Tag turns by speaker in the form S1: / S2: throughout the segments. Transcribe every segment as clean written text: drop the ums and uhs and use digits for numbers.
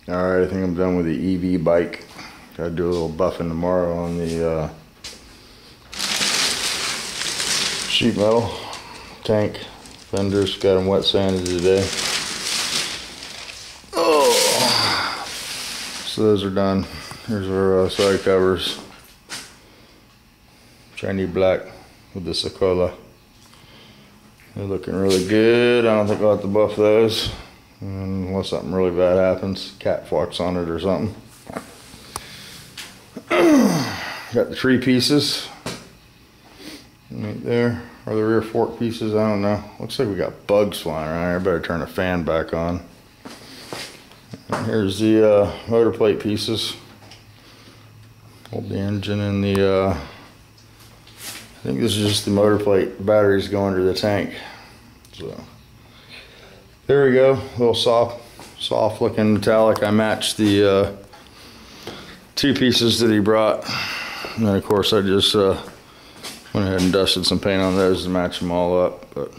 S1: Alright, I think I'm done with the EV bike. Gotta do a little buffing tomorrow on the sheet metal tank fenders. Got them wet sanded today. Oh, so those are done. Here's our side covers. Shiny black with the Sequoia. They're looking really good. I don't think I'll have to buff those unless something really bad happens. Cat flux on it or something. Got the tree pieces right there, or the rear fork pieces, I don't know. Looks like we got bugs flying around here. I better turn the fan back on. And here's the motor plate pieces. Hold the engine in the, I think this is just the motor plate. Batteries go under the tank. So there we go, a little soft looking metallic. I matched the two pieces that he brought. And then of course I just went ahead and dusted some paint on those to match them all up. But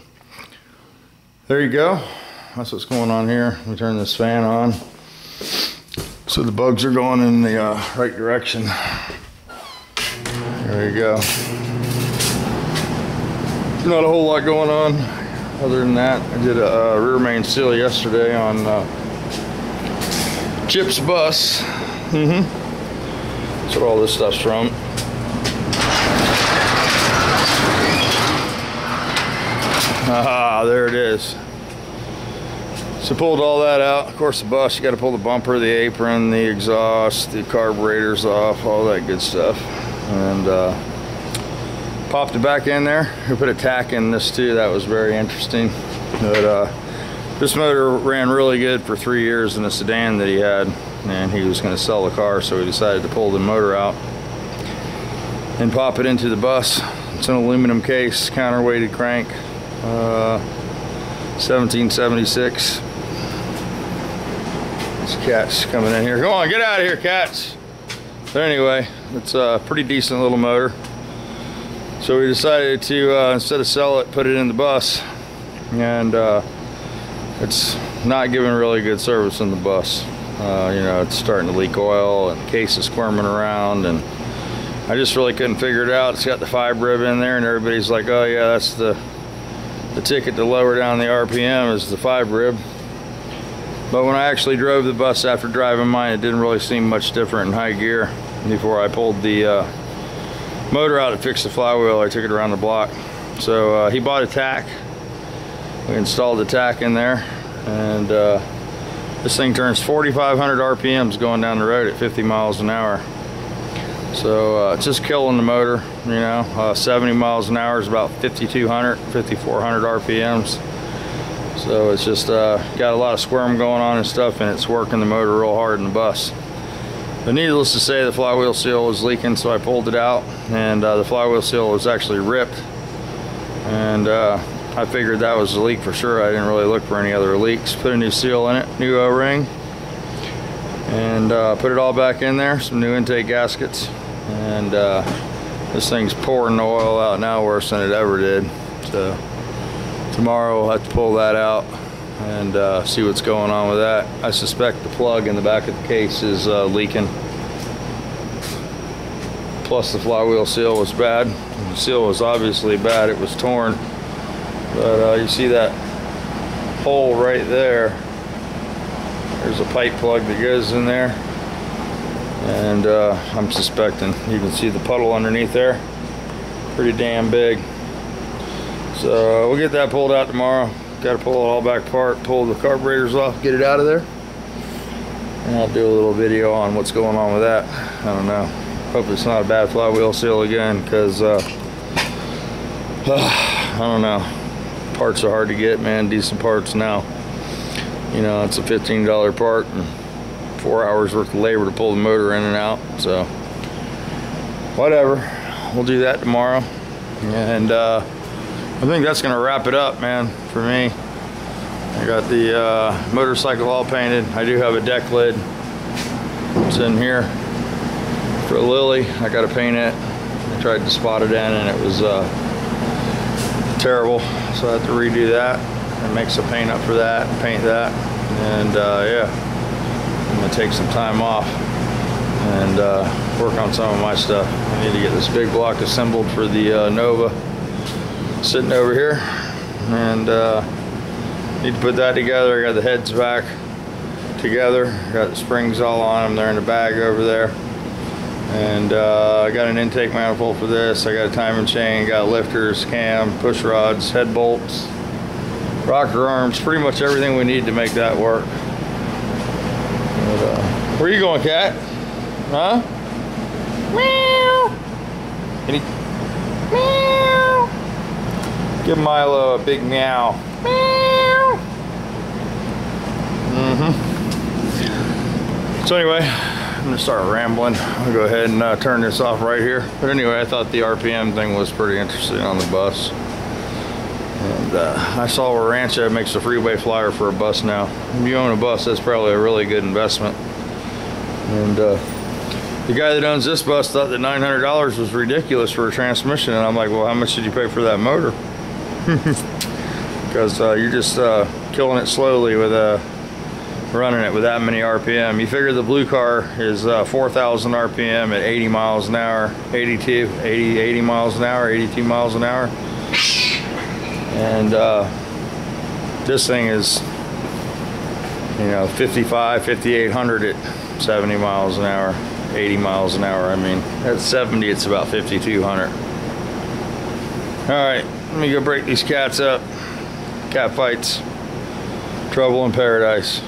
S1: there you go. That's what's going on here. Let me turn this fan on. So the bugs are going in the right direction. There you go. Not a whole lot going on other than that. I did a rear main seal yesterday on Chip's bus. That's what all this stuff's from. Ah, there it is. So pulled all that out. Of course the bus, you got to pull the bumper, the apron, the exhaust, the carburetors off, all that good stuff. And popped it back in there. We put a tack in this too. That was very interesting. But this motor ran really good for 3 years in a sedan that he had, and he was going to sell the car, so we decided to pull the motor out and pop it into the bus. It's an aluminum case, counterweighted crank, 1776. This cat's coming in here. Come on, get out of here, cats. But anyway, it's a pretty decent little motor. So we decided to, instead of sell it, put it in the bus. And it's not giving really good service in the bus. You know, it's starting to leak oil and the case is squirming around, and I just really couldn't figure it out. It's got the 5 rib in there, and everybody's like, oh yeah, that's the ticket to lower down the RPM is the 5 rib. But when I actually drove the bus after driving mine, it didn't really seem much different in high gear. Before I pulled the motor out to fix the flywheel, I took it around the block. So he bought a tack. We installed the tack in there, and this thing turns 4,500 RPMs going down the road at 50 miles an hour. So it's just killing the motor, you know. 70 miles an hour is about 5,200, 5,400 RPMs. So it's just got a lot of squirm going on and stuff, and it's working the motor real hard in the bus. But needless to say, the flywheel seal was leaking, so I pulled it out, and the flywheel seal was actually ripped. And I figured that was a leak for sure. I didn't really look for any other leaks. Put a new seal in it, new O-ring, and put it all back in there, some new intake gaskets. And this thing's pouring the oil out now worse than it ever did. So tomorrow we'll have to pull that out and see what's going on with that. I suspect the plug in the back of the case is leaking. Plus the flywheel seal was bad. The seal was obviously bad, it was torn. But you see that hole right there. There's a pipe plug that goes in there. And I'm suspecting, you can see the puddle underneath there. Pretty damn big. So we'll get that pulled out tomorrow. Got to pull it all back apart, pull the carburetors off, get it out of there. And I'll do a little video on what's going on with that. I don't know. Hope it's not a bad flywheel seal again, because I don't know. Parts are hard to get, man. Decent parts now. You know, it's a $15 part and 4 hours worth of labor to pull the motor in and out. So whatever, we'll do that tomorrow. And I think that's gonna wrap it up, man, for me. I got the motorcycle all painted. I do have a deck lid. It's in here for Lily. I gotta paint it. I tried to spot it in and it was terrible. So I have to redo that and make some paint up for that and paint that. And yeah, I'm gonna take some time off and work on some of my stuff. I need to get this big block assembled for the Nova sitting over here, and need to put that together. I got the heads back together, got the springs all on them, they're in the bag over there, and I got an intake manifold for this. I got a timing chain, got lifters, cam, push rods, head bolts, rocker arms, pretty much everything we need to make that work. But, where are you going, cat? Huh? Meow. Meow. Give Milo a big meow. Meow. So anyway, I'm gonna start rambling. I'll go ahead and turn this off right here. But anyway, I thought the RPM thing was pretty interesting on the bus. And I saw where Rancha makes a freeway flyer for a bus now. If you own a bus, that's probably a really good investment. And the guy that owns this bus thought that $900 was ridiculous for a transmission. And I'm like, well, how much did you pay for that motor? Because you're just killing it slowly with running it with that many RPM. You figure the blue car is 4,000 RPM at 80 miles an hour, 80 miles an hour, 82 miles an hour. And this thing is, you know, 5,800 at 70 miles an hour, 80 miles an hour. I mean, at 70, it's about 5,200. All right, let me go break these cats up. Cat fights, trouble in paradise.